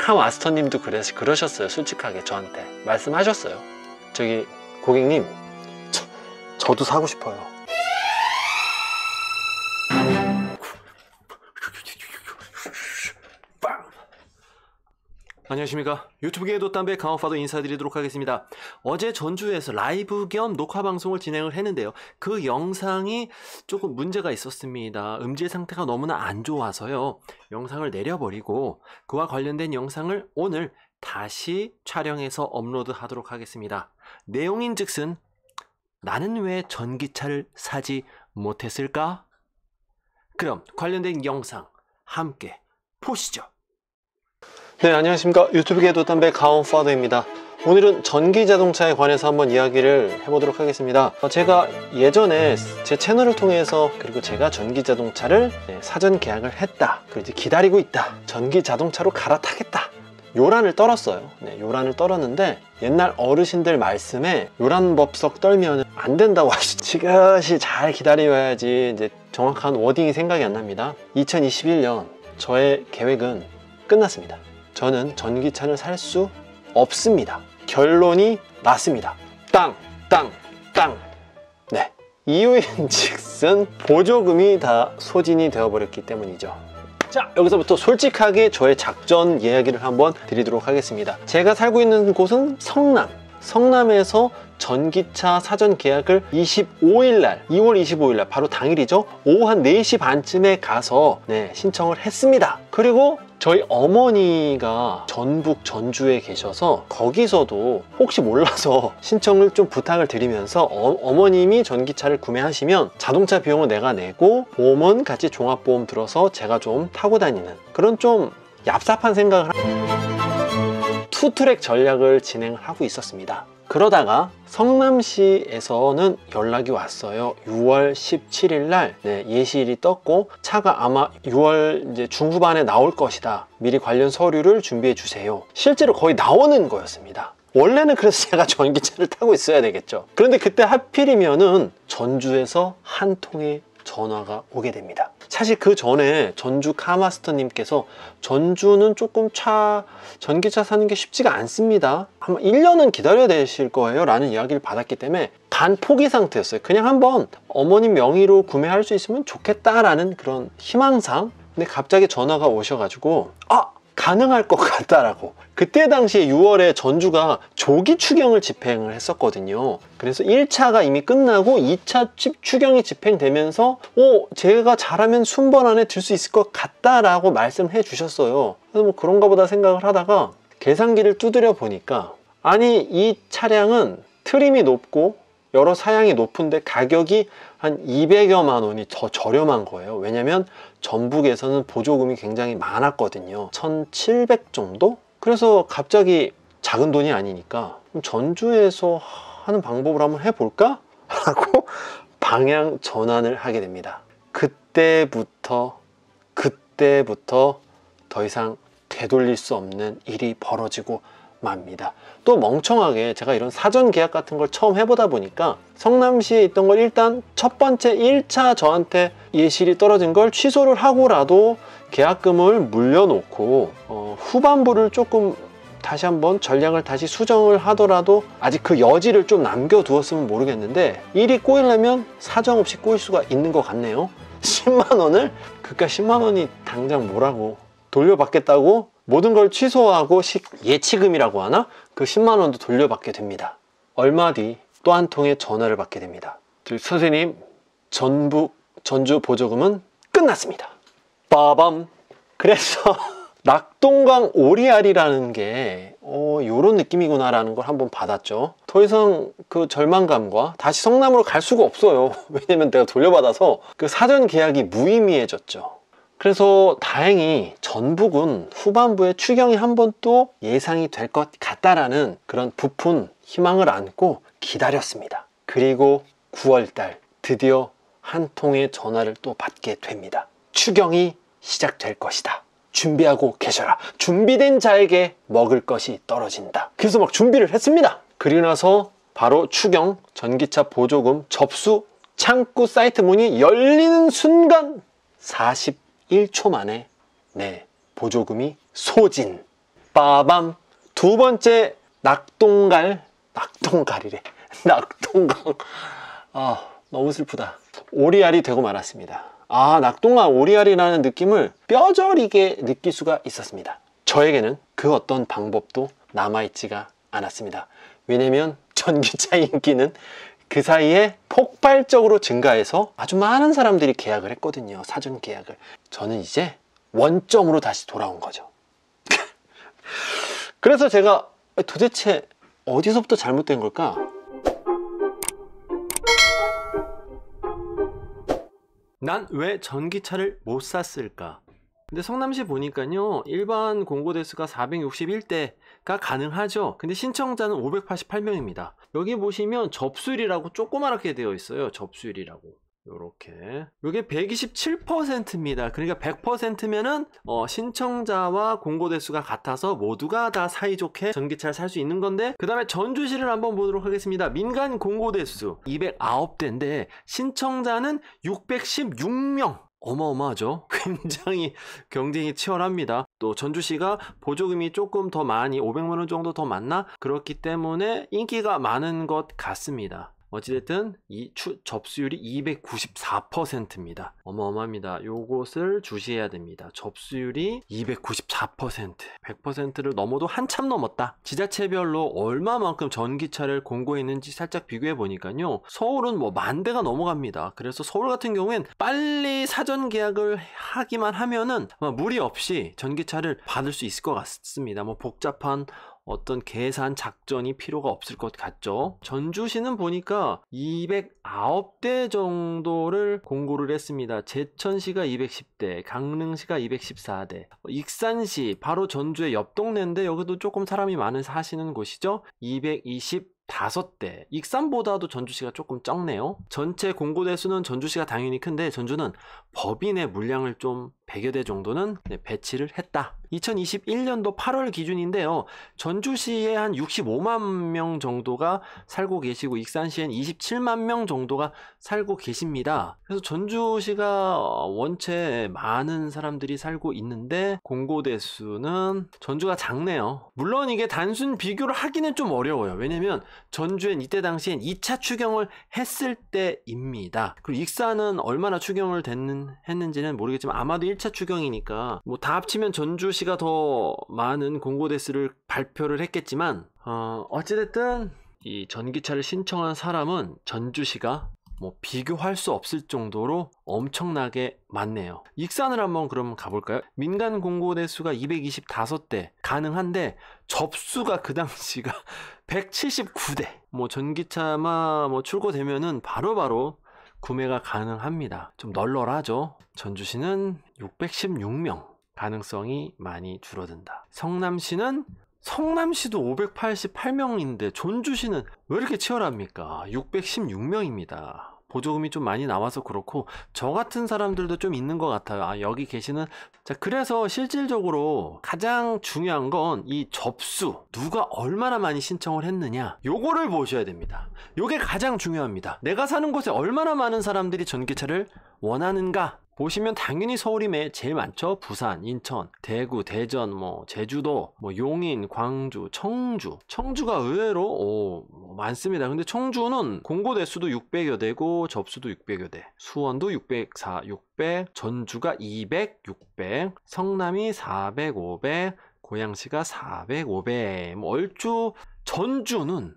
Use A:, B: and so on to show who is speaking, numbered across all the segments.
A: 카마스터님도 그러셨어요. 솔직하게 저한테 말씀하셨어요. 저기 고객님, 저도 사고 싶어요.
B: 안녕하십니까. 유튜브계의 돛담배 강호파도 인사드리도록 하겠습니다. 어제 전주에서 라이브 겸 녹화방송을 진행을 했는데요. 그 영상이 조금 문제가 있었습니다. 음질 상태가 너무나 안 좋아서요. 영상을 내려버리고 그와 관련된 영상을 오늘 다시 촬영해서 업로드하도록 하겠습니다. 내용인즉슨 나는 왜 전기차를 사지 못했을까? 그럼 관련된 영상 함께 보시죠.
A: 네, 안녕하십니까. 유튜브계의 돛담배 강원파더입니다. 오늘은 전기자동차에 관해서 한번 이야기를 해보도록 하겠습니다. 제가 예전에 제 채널을 통해서 그리고 제가 전기자동차를 사전 계약을 했다, 그리고 이제 기다리고 있다, 전기자동차로 갈아타겠다, 요란을 떨었어요. 네, 요란을 떨었는데 옛날 어르신들 말씀에 요란법석 떨면 안 된다고 하시죠. 지그시 잘 기다려야지. 이제 정확한 워딩이 생각이 안 납니다. 2021년 저의 계획은 끝났습니다. 저는 전기차를 살 수 없습니다. 결론이 났습니다. 땅! 네, 이유인즉슨 보조금이 다 소진이 되어버렸기 때문이죠. 자, 여기서부터 솔직하게 저의 작전 이야기를 한번 드리도록 하겠습니다. 제가 살고 있는 곳은 성남에서 전기차 사전 계약을 25일날, 2월 25일날 바로 당일이죠. 오후 한 4시 반쯤에 가서 신청을 했습니다. 그리고 저희 어머니가 전북 전주에 계셔서 거기서도 혹시 몰라서 신청을 좀 부탁을 드리면서 어머님이 전기차를 구매하시면 자동차 비용은 내가 내고 보험은 같이 종합보험 들어서 제가 좀 타고 다니는 그런 좀 얍삽한 생각을 투트랙 전략을 진행을 하고 있었습니다. 그러다가 성남시에서는 연락이 왔어요. 6월 17일 날 예시일이 떴고 차가 아마 6월 이제 중후반에 나올 것이다. 미리 관련 서류를 준비해 주세요. 실제로 거의 나오는 거였습니다. 원래는 그래서 제가 전기차를 타고 있어야 되겠죠. 그런데 그때 하필이면은 전주에서 한 통의 전화가 오게 됩니다. 사실 그 전에 전주 카마스터님께서 전주는 조금 전기차 사는 게 쉽지가 않습니다. 한 1년은 기다려야 되실 거예요 라는 이야기를 받았기 때문에 반 포기 상태였어요. 그냥 한번 어머님 명의로 구매할 수 있으면 좋겠다라는 그런 희망상. 근데 갑자기 전화가 오셔가지고 가능할 것 같다라고. 그때 당시에 6월에 전주가 조기 추경을 집행을 했었거든요. 그래서 1차가 이미 끝나고 2차 추경이 집행되면서 제가 잘하면 순번 안에 들 수 있을 것 같다라고 말씀해 주셨어요. 그래서 뭐 그런가 보다 생각을 하다가 계산기를 두드려 보니까 아니, 이 차량은 트림이 높고 여러 사양이 높은데 가격이 한 200여만 원이 더 저렴한 거예요. 왜냐면 전북에서는 보조금이 굉장히 많았거든요. 1700 정도? 그래서 갑자기 작은 돈이 아니니까 전주에서 하는 방법을 한번 해볼까? 라고 방향 전환을 하게 됩니다. 그때부터 더 이상 되돌릴 수 없는 일이 벌어지고 맙니다. 또 멍청하게 제가 이런 사전 계약 같은 걸 처음 해보다 보니까 성남시에 있던 걸 일단 첫 번째 1차 저한테 예실이 떨어진 걸 취소를 하고라도 계약금을 물려놓고 후반부를 조금 다시 한번 전략을 다시 수정을 하더라도 아직 그 여지를 좀 남겨두었으면 모르겠는데 일이 꼬이려면 사정없이 꼬일 수가 있는 것 같네요. 10만 원을 그깟 10만 원이 당장 뭐라고 돌려받겠다고 모든 걸 취소하고 예치금이라고 하나? 그 10만 원도 돌려받게 됩니다. 얼마 뒤 또 한 통의 전화를 받게 됩니다. 선생님, 전주 보조금은 끝났습니다. 빠밤. 그래서 낙동강 오리알이라는 게 요런 느낌이구나 라는 걸 한번 받았죠. 더 이상 그 절망감과 다시 성남으로 갈 수가 없어요. 왜냐면 내가 돌려받아서 그 사전 계약이 무의미해졌죠. 그래서 다행히 전북은 후반부에 추경이 한 번 또 예상이 될 것 같다라는 그런 부푼 희망을 안고 기다렸습니다. 그리고 9월달 드디어 한 통의 전화를 또 받게 됩니다. 추경이 시작될 것이다. 준비하고 계셔라. 준비된 자에게 먹을 것이 떨어진다. 그래서 막 준비를 했습니다. 그리고 나서 바로 추경 전기차 보조금 접수 창구 사이트 문이 열리는 순간 41초 만에 보조금이 소진. 빠밤. 두 번째 낙동갈이래. 낙동강. 아, 너무 슬프다. 오리알이 되고 말았습니다. 아, 낙동강 오리알이라는 느낌을 뼈저리게 느낄 수가 있었습니다. 저에게는 그 어떤 방법도 남아있지가 않았습니다. 왜냐면 전기차 인기는 그 사이에 폭발적으로 증가해서 아주 많은 사람들이 계약을 했거든요. 사전 계약을. 저는 이제 원점으로 다시 돌아온 거죠. 그래서 제가 도대체 어디서부터 잘못된 걸까?
B: 난 왜 전기차를 못 샀을까? 근데 성남시 보니까요, 일반 공고 대수가 461대가 가능하죠. 근데 신청자는 588명입니다. 여기 보시면 접수율이라고 조그맣게 되어 있어요. 접수율이라고. 요렇게. 요게 127%입니다. 그러니까 100%면은 신청자와 공고 대수가 같아서 모두가 다 사이좋게 전기차를 살 수 있는 건데, 그 다음에 전주시를 한번 보도록 하겠습니다. 민간 공고 대수 209대인데 신청자는 616명. 어마어마하죠. 굉장히 경쟁이 치열합니다. 또 전주시가 보조금이 조금 더 많이 500만원 정도 더 많나? 그렇기 때문에 인기가 많은 것 같습니다. 어찌됐든 이 접수율이 294%입니다. 어마어마합니다. 요것을 주시해야 됩니다. 접수율이 294%, 100%를 넘어도 한참 넘었다. 지자체별로 얼마만큼 전기차를 공고했는지 살짝 비교해 보니까요, 서울은 뭐 10,000대가 넘어갑니다. 그래서 서울 같은 경우엔 빨리 사전 계약을 하기만 하면은 아마 무리 없이 전기차를 받을 수 있을 것 같습니다. 뭐 복잡한 어떤 계산 작전이 필요가 없을 것 같죠. 전주시는 보니까 209대 정도를 공고를 했습니다. 제천시가 210대, 강릉시가 214대, 익산시 바로 전주의 옆 동네인데 여기도 조금 사람이 많은 사시는 곳이죠. 225대. 익산보다도 전주시가 조금 적네요. 전체 공고 대수는 전주시가 당연히 큰데 전주는 법인의 물량을 좀 100여 대 정도는 배치를 했다. 2021년도 8월 기준인데요. 전주시에 한 65만 명 정도가 살고 계시고 익산시엔 27만 명 정도가 살고 계십니다. 그래서 전주시가 원체 많은 사람들이 살고 있는데 공고 대수는 전주가 작네요. 물론 이게 단순 비교를 하기는 좀 어려워요. 왜냐면 전주엔 이때 당시엔 2차 추경을 했을 때입니다. 그리고 익산은 얼마나 추경을 했는지는 모르겠지만 아마도 1차 추경이니까 뭐 다 합치면 전주시가 더 많은 공고 대수를 발표를 했겠지만 어찌됐든 이 전기차를 신청한 사람은 전주시가 뭐 비교할 수 없을 정도로 엄청나게 많네요. 익산을 한번 그럼 가볼까요? 민간 공고 대수가 225대 가능한데 접수가 그 당시가 179대. 뭐 전기차만 뭐 출고되면은 바로바로 구매가 가능합니다. 좀 널널하죠. 전주시는 616명. 가능성이 많이 줄어든다. 성남시도 588명인데 전주시는 왜 이렇게 치열합니까? 616명입니다. 보조금이 좀 많이 나와서 그렇고 저 같은 사람들도 좀 있는 것 같아요. 여기 계시는. 자, 그래서 실질적으로 가장 중요한 건 이 접수, 누가 얼마나 많이 신청을 했느냐, 요거를 보셔야 됩니다. 요게 가장 중요합니다. 내가 사는 곳에 얼마나 많은 사람들이 전기차를 원하는가 보시면 당연히 서울이 제일 많죠. 부산, 인천, 대구, 대전, 뭐 제주도, 뭐 용인, 광주, 청주가 의외로 많습니다. 근데 청주는 공고 대수도 600여 대고 접수도 600여 대, 수원도 600, 전주가 200, 600, 성남이 400, 500, 고양시가 400, 500, 뭐 얼추 전주는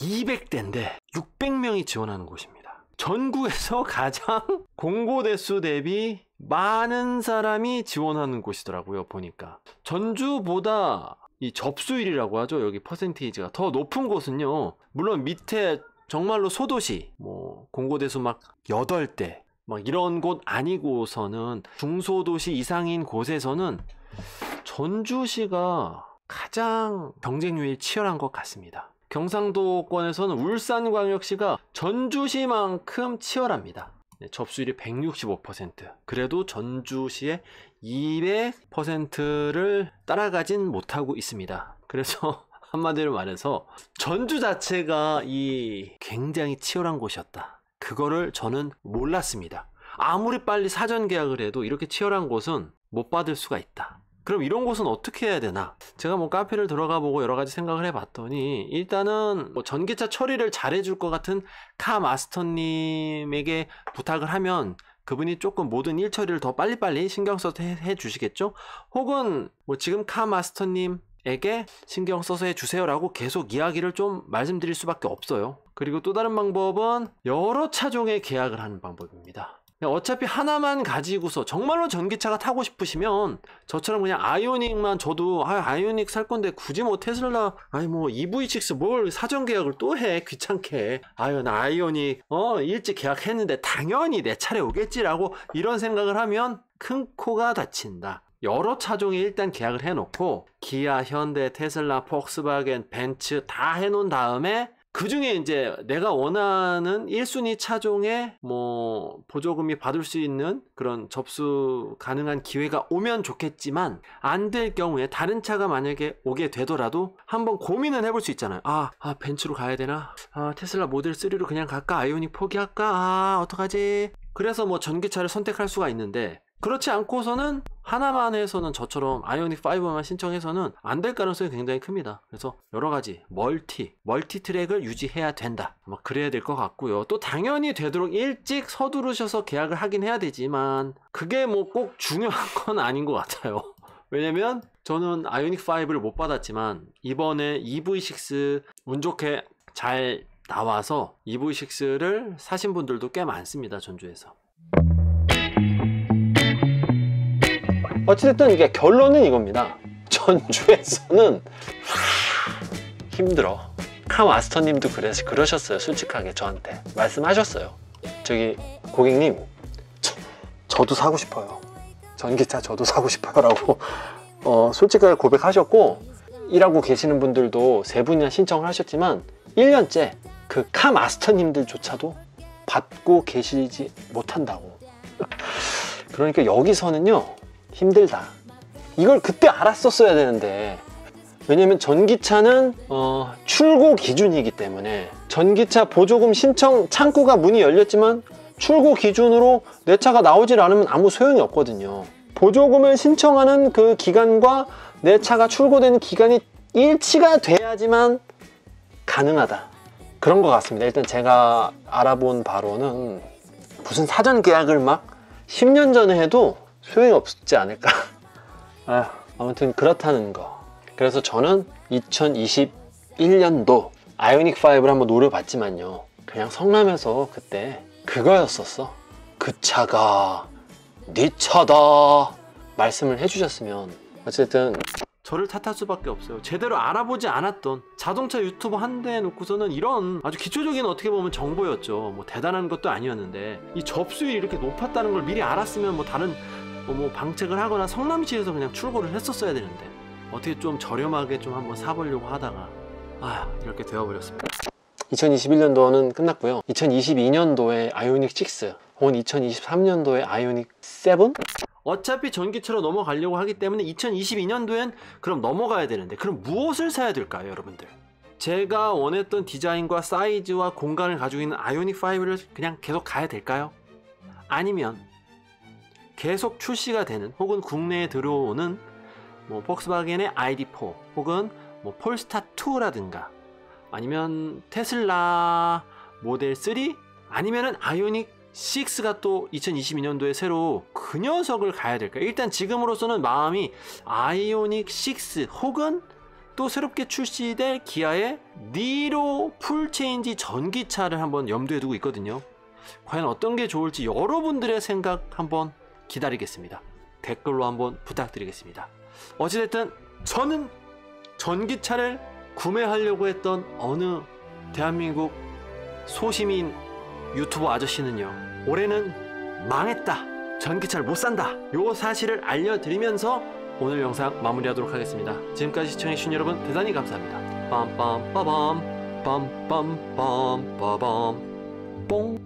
B: 200대인데 600명이 지원하는 곳입니다. 전국에서 가장 공고 대수 대비 많은 사람이 지원하는 곳이더라고요. 보니까 전주보다 이 접수율이라고 하죠, 여기 퍼센테이지가 더 높은 곳은요, 물론 밑에 정말로 소도시 뭐 공고 대수 막 8대 막 이런 곳 아니고서는 중소도시 이상인 곳에서는 전주시가 가장 경쟁률이 치열한 것 같습니다. 경상도권에서는 울산광역시가 전주시만큼 치열합니다. 접수율이 165%. 그래도 전주시의 200%를 따라가진 못하고 있습니다. 그래서 한마디로 말해서 전주 자체가 이 굉장히 치열한 곳이었다. 그거를 저는 몰랐습니다. 아무리 빨리 사전 계약을 해도 이렇게 치열한 곳은 못 받을 수가 있다. 그럼 이런 곳은 어떻게 해야 되나? 제가 뭐 카페를 들어가 보고 여러 가지 생각을 해봤더니 일단은 뭐 전기차 처리를 잘해줄 것 같은 카마스터님에게 부탁을 하면 그분이 조금 모든 일 처리를 더 빨리빨리 신경 써서 해주시겠죠? 혹은 뭐 지금 카마스터님에게 신경 써서 해주세요라고 계속 이야기를 좀 말씀드릴 수밖에 없어요. 그리고 또 다른 방법은 여러 차종의 계약을 하는 방법입니다. 어차피 하나만 가지고서 정말로 전기차가 타고 싶으시면 저처럼 그냥 아이오닉만, 저도 아이오닉 살 건데 굳이 뭐 테슬라 아니 뭐 EV6 뭘 사전 계약을 또 해, 귀찮게. 아유 나 아이오닉 일찍 계약했는데 당연히 내 차례 오겠지라고 이런 생각을 하면 큰 코가 다친다. 여러 차종에 일단 계약을 해놓고 기아, 현대, 테슬라, 폭스바겐, 벤츠 다 해놓은 다음에 그 중에 이제 내가 원하는 1순위 차종에 뭐 보조금이 받을 수 있는 그런 접수 가능한 기회가 오면 좋겠지만 안 될 경우에 다른 차가 만약에 오게 되더라도 한번 고민은 해볼 수 있잖아요. 벤츠로 가야 되나? 테슬라 모델 3로 그냥 갈까? 아이오닉 포기할까? 어떡하지? 그래서 뭐 전기차를 선택할 수가 있는데 그렇지 않고서는 하나만 해서는 저처럼 아이오닉 5만 신청해서는 안 될 가능성이 굉장히 큽니다. 그래서 여러 가지 멀티 트랙을 유지해야 된다. 그래야 될 것 같고요. 또 당연히 되도록 일찍 서두르셔서 계약을 하긴 해야 되지만 그게 뭐 꼭 중요한 건 아닌 것 같아요. 왜냐면 저는 아이오닉 5를 못 받았지만 이번에 EV6 운 좋게 잘 나와서 EV6를 사신 분들도 꽤 많습니다. 전주에서.
A: 어찌됐든 이게 결론은 이겁니다. 전주에서는 힘들어. 카마스터님도 그러셨어요. 솔직하게 저한테 말씀하셨어요. 저기 고객님 저도 사고 싶어요. 전기차 저도 사고 싶어요 라고 솔직하게 고백하셨고, 일하고 계시는 분들도 3분이나 신청을 하셨지만 1년째 그 카마스터님들조차도 받고 계시지 못한다고. 그러니까 여기서는요 힘들다. 이걸 그때 알았었어야 되는데, 왜냐면 전기차는 출고 기준이기 때문에 전기차 보조금 신청 창구가 문이 열렸지만 출고 기준으로 내 차가 나오질 않으면 아무 소용이 없거든요. 보조금을 신청하는 그 기간과 내 차가 출고되는 기간이 일치가 돼야지만 가능하다. 그런 것 같습니다. 일단 제가 알아본 바로는 무슨 사전 계약을 막 10년 전에 해도 소용이 없지 않을까. 아무튼 그렇다는 거. 그래서 저는 2021년도 아이오닉 5를 한번 노려봤지만요, 그냥 성남에서 그때 그거였었어. 그 차가 네 차다 말씀을 해주셨으면. 어쨌든
B: 저를 탓할 수밖에 없어요. 제대로 알아보지 않았던 자동차 유튜버 한 대 놓고서는 이런 아주 기초적인 어떻게 보면 정보였죠. 뭐 대단한 것도 아니었는데 이 접수율이 이렇게 높았다는 걸 미리 알았으면 뭐 다른 뭐 방책을 하거나 성남시에서 그냥 출고를 했었어야 되는데 어떻게 좀 저렴하게 좀 한번 사보려고 하다가 이렇게 되어버렸습니다.
A: 2021년도는 끝났고요. 2022년도에 아이오닉 6 혹은 2023년도에 아이오닉 7?
B: 어차피 전기차로 넘어가려고 하기 때문에 2022년도엔 그럼 넘어가야 되는데 그럼 무엇을 사야 될까요, 여러분들? 제가 원했던 디자인과 사이즈와 공간을 가지고 있는 아이오닉 5를 그냥 계속 가야 될까요? 아니면 계속 출시가 되는 혹은 국내에 들어오는 뭐 폭스바겐의 ID4 혹은 뭐 폴스타 2라든가 아니면 테슬라 모델 3 아니면은 아이오닉 6가 또 2022년도에 새로 그 녀석을 가야 될까요? 일단 지금으로서는 마음이 아이오닉 6 혹은 또 새롭게 출시될 기아의 니로 풀체인지 전기차를 한번 염두에 두고 있거든요. 과연 어떤 게 좋을지 여러분들의 생각 한번 기다리겠습니다. 댓글로 한번 부탁드리겠습니다. 어찌됐든 저는 전기차를 구매하려고 했던 어느 대한민국 소시민 유튜버 아저씨는요, 올해는 망했다, 전기차를 못 산다, 요 사실을 알려드리면서 오늘 영상 마무리하도록 하겠습니다. 지금까지 시청해주신 여러분 대단히 감사합니다. 빰빰빠밤 빰빰빰빰빠밤 뽕.